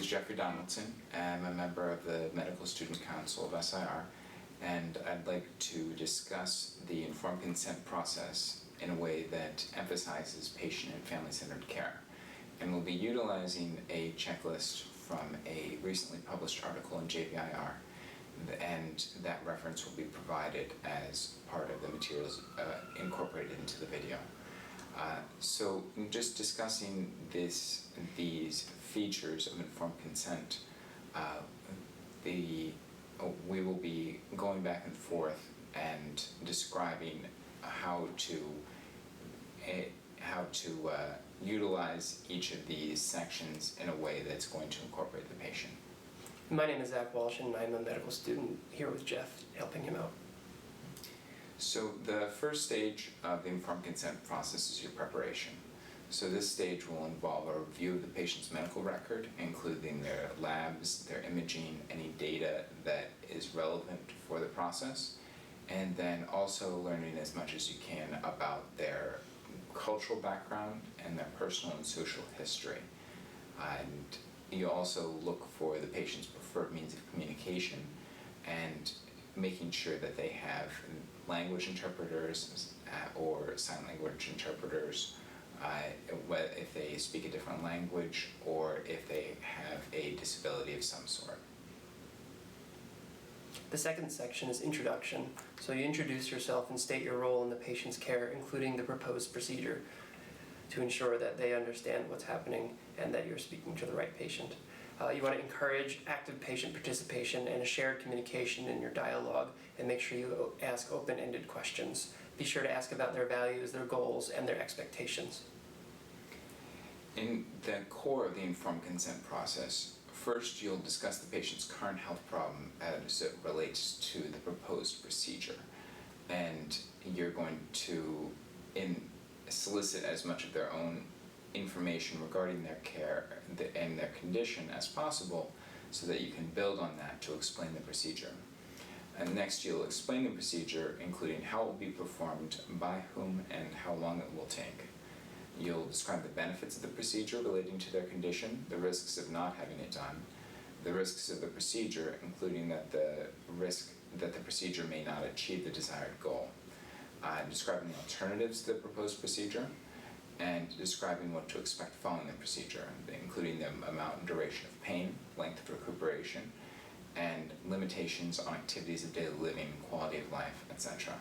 is Jeffrey Donaldson. I'm a member of the Medical Student Council of SIR, and I'd like to discuss the informed consent process in a way that emphasizes patient and family-centered care. And we'll be utilizing a checklist from a recently published article in JVIR, and that reference will be provided as part of the materials incorporated into the video. So just discussing these features of informed consent, we will be going back and forth and describing how to utilize each of these sections in a way that's going to incorporate the patient. My name is Zach Walsh, and I'm a medical student here with Jeff, helping him out. So the first stage of the informed consent process is your preparation. So this stage will involve a review of the patient's medical record, including their labs, their imaging, any data that is relevant for the process, and then also learning as much as you can about their cultural background and their personal and social history. And you also look for the patient's preferred means of communication and making sure that they have language interpreters or sign language interpreters, if they speak a different language or if they have a disability of some sort. The second section is introduction. So you introduce yourself and state your role in the patient's care, including the proposed procedure, to ensure that they understand what's happening and that you're speaking to the right patient. You want to encourage active patient participation and a shared communication in your dialogue, and make sure you ask open-ended questions. Be sure to ask about their values, their goals, and their expectations. In the core of the informed consent process, first you'll discuss the patient's current health problem as it relates to the proposed procedure. And you're going to solicit as much of their own information regarding their care and their condition as possible, so that you can build on that to explain the procedure. And next you'll explain the procedure, including how it will be performed, by whom, and how long it will take. You'll describe the benefits of the procedure relating to their condition, the risks of not having it done, the risks of the procedure, including that the risk that the procedure may not achieve the desired goal, describing the alternatives to the proposed procedure, and describing what to expect following the procedure, including the amount and duration of pain, length of recuperation, and limitations on activities of daily living, quality of life, etc.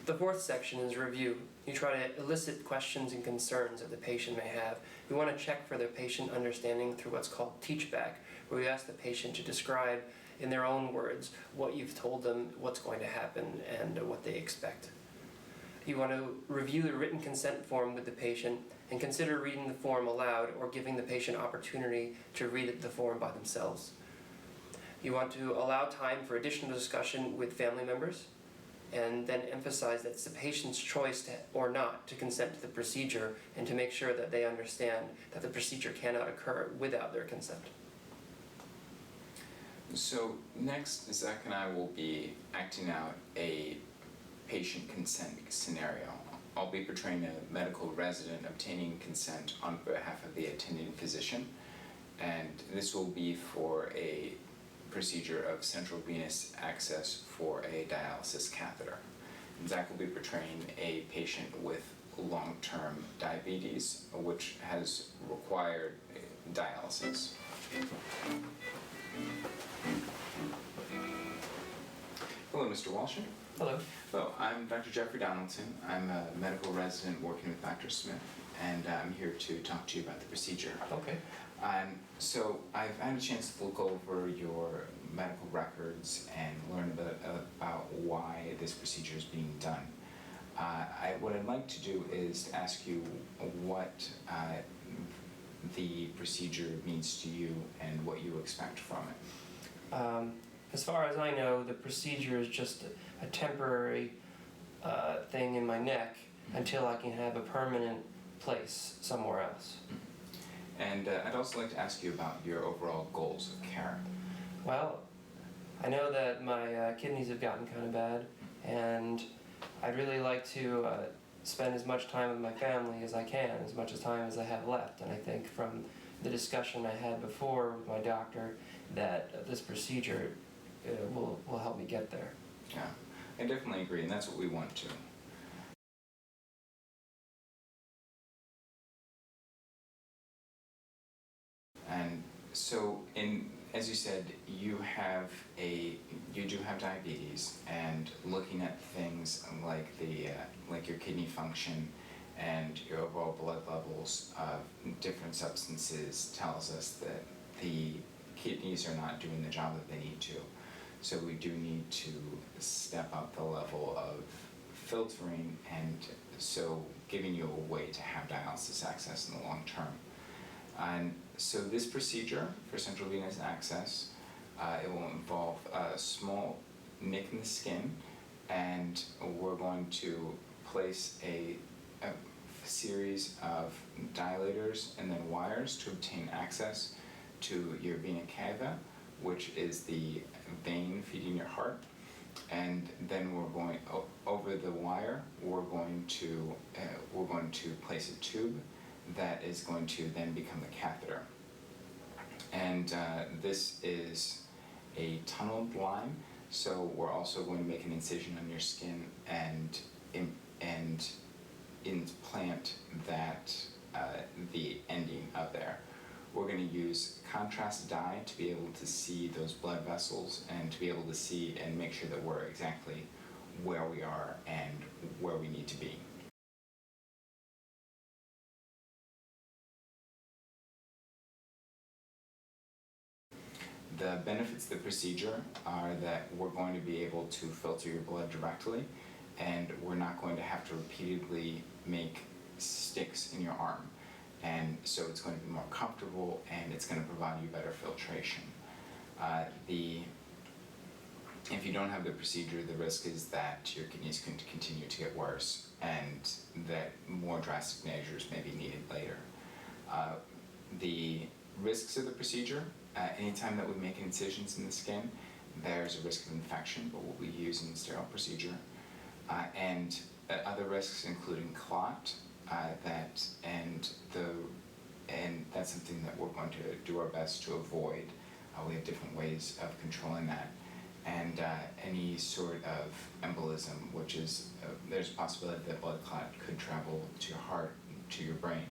The fourth section is review. You try to elicit questions and concerns that the patient may have. We want to check for the patient understanding through what's called teach back, where we ask the patient to describe in their own words what you've told them, what's going to happen, and what they expect. You want to review the written consent form with the patient and consider reading the form aloud or giving the patient opportunity to read the form by themselves. You want to allow time for additional discussion with family members, and then emphasize that it's the patient's choice or not to consent to the procedure, and to make sure that they understand that the procedure cannot occur without their consent. So next, Zach and I will be acting out a patient consent scenario. I'll be portraying a medical resident obtaining consent on behalf of the attending physician, and this will be for a procedure of central venous access for a dialysis catheter. And Zach will be portraying a patient with long-term diabetes, which has required dialysis. Hello, Mr. Walsh. Hello. Hello, I'm Dr. Jeffrey Donaldson. I'm a medical resident working with Dr. Smith, and I'm here to talk to you about the procedure. Okay. So I've had a chance to look over your medical records and learn a bit about why this procedure is being done. What I'd like to do is to ask you what the procedure means to you and what you expect from it. As far as I know, the procedure is just a temporary thing in my neck until I can have a permanent place somewhere else. And I'd also like to ask you about your overall goals of care. Well, I know that my kidneys have gotten kind of bad, and I'd really like to spend as much time with my family as I can, as much time as I have left. And I think from the discussion I had before with my doctor that this procedure will help me get there. Yeah, I definitely agree, and that's what we want to. And so, as you said, you do have diabetes, and looking at things like like your kidney function and your overall blood levels of different substances tells us that the kidneys are not doing the job that they need to. So we do need to step up the level of filtering, and so giving you a way to have dialysis access in the long term. And so this procedure for central venous access, it will involve a small nick in the skin, and we're going to place a series of dilators and then wires to obtain access to your vena cava, which is the vein feeding your heart. And then we're going over the wire. We're going to place a tube that is going to then become the catheter. And this is a tunneled line, so we're also going to make an incision on your skin and implant that the ending of there. We're going to use contrast dye to be able to see those blood vessels and to be able to see and make sure that we're exactly where we are and where we need to be. The benefits of the procedure are that we're going to be able to filter your blood directly, and we're not going to have to repeatedly make sticks in your arm. And so it's going to be more comfortable, and it's going to provide you better filtration. If you don't have the procedure, the risk is that your kidneys can continue to get worse, and that more drastic measures may be needed later. The risks of the procedure: anytime that we make incisions in the skin, there's a risk of infection, but we'll be using the sterile procedure. And other risks including clot, and that's something that we're going to do our best to avoid. We have different ways of controlling that. And any sort of embolism, which is, there's a possibility that blood clot could travel to your heart, to your brain.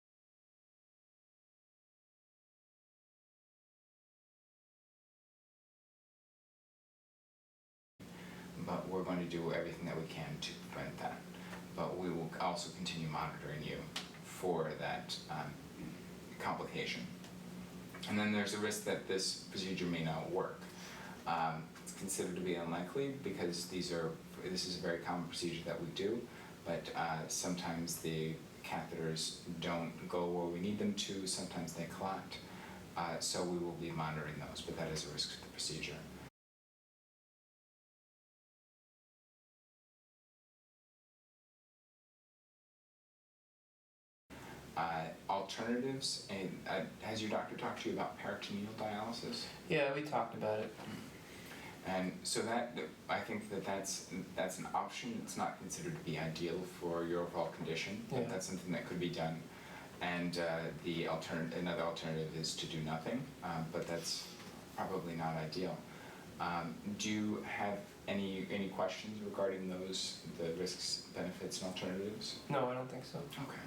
But we're going to do everything that we can to prevent that. But we will also continue monitoring you for that complication. And then there's a risk that this procedure may not work. It's considered to be unlikely because this is a very common procedure that we do, but sometimes the catheters don't go where we need them to, sometimes they clot, so we will be monitoring those, but that is a risk to the procedure. Alternatives, and has your doctor talked to you about peritoneal dialysis? Yeah, we talked about it. And so I think that's an option. It's not considered to be ideal for your overall condition, but that's something that could be done. And another alternative is to do nothing, but that's probably not ideal. Do you have any questions regarding the risks, benefits, and alternatives? No, I don't think so. Okay.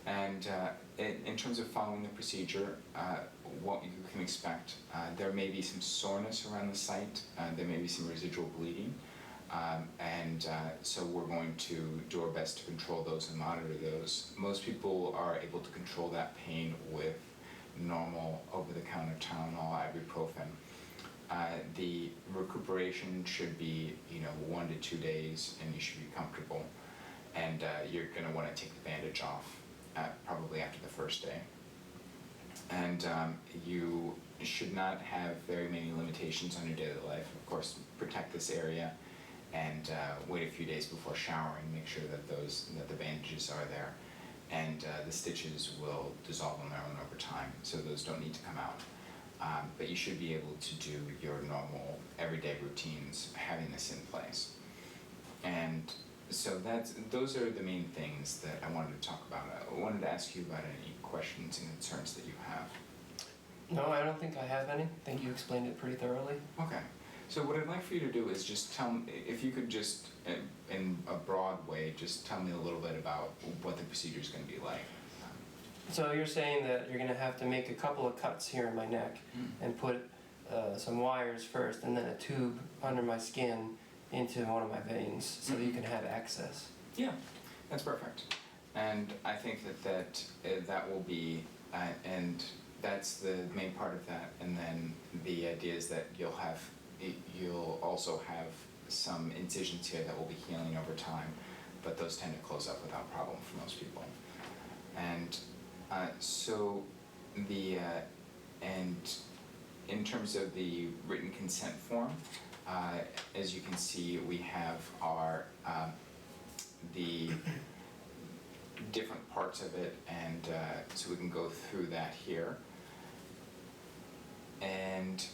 And in terms of following the procedure, what you can expect, there may be some soreness around the site, there may be some residual bleeding, so we're going to do our best to control those and monitor those. Most people are able to control that pain with normal over-the-counter Tylenol, ibuprofen. The recuperation should be 1 to 2 days, and you should be comfortable. And you're going to want to take the bandage off probably after the first day. And you should not have very many limitations on your daily life. Of course, protect this area and wait a few days before showering. Make sure that the bandages are there, and the stitches will dissolve on their own over time, so those don't need to come out. But you should be able to do your normal everyday routines having this in place. And so those are the main things that I wanted to talk about. I wanted to ask you about any questions and concerns that you have. No, I don't think I have any. I think you explained it pretty thoroughly. Okay. So what I'd like for you to do is just tell me, if you could just, in a broad way, just tell me a little bit about what the procedure is going to be like. So you're saying that you're gonna have to make a couple of cuts here in my neck and put some wires first and then a tube under my skin into one of my veins so that you can have access. Yeah, that's perfect. And I think that will be, and that's the main part of that. And then the idea is that you'll also have some incisions here that will be healing over time, but those tend to close up without problem for most people. And so and in terms of the written consent form, as you can see, we have our the different parts of it, and so we can go through that here. And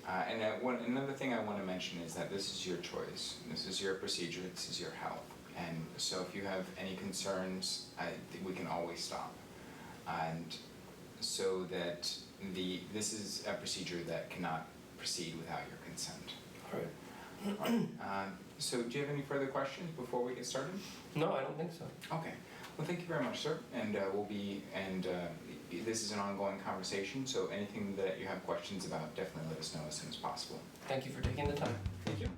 another thing I want to mention is that this is your choice. This is your procedure. This is your health. And so if you have any concerns, I think we can always stop. And so that this is a procedure that cannot proceed without your consent. All right. All right. So do you have any further questions before we get started? No, I don't think so. Okay. Well, thank you very much, sir. And this is an ongoing conversation, so anything that you have questions about, definitely let us know as soon as possible. Thank you for taking the time. Thank you.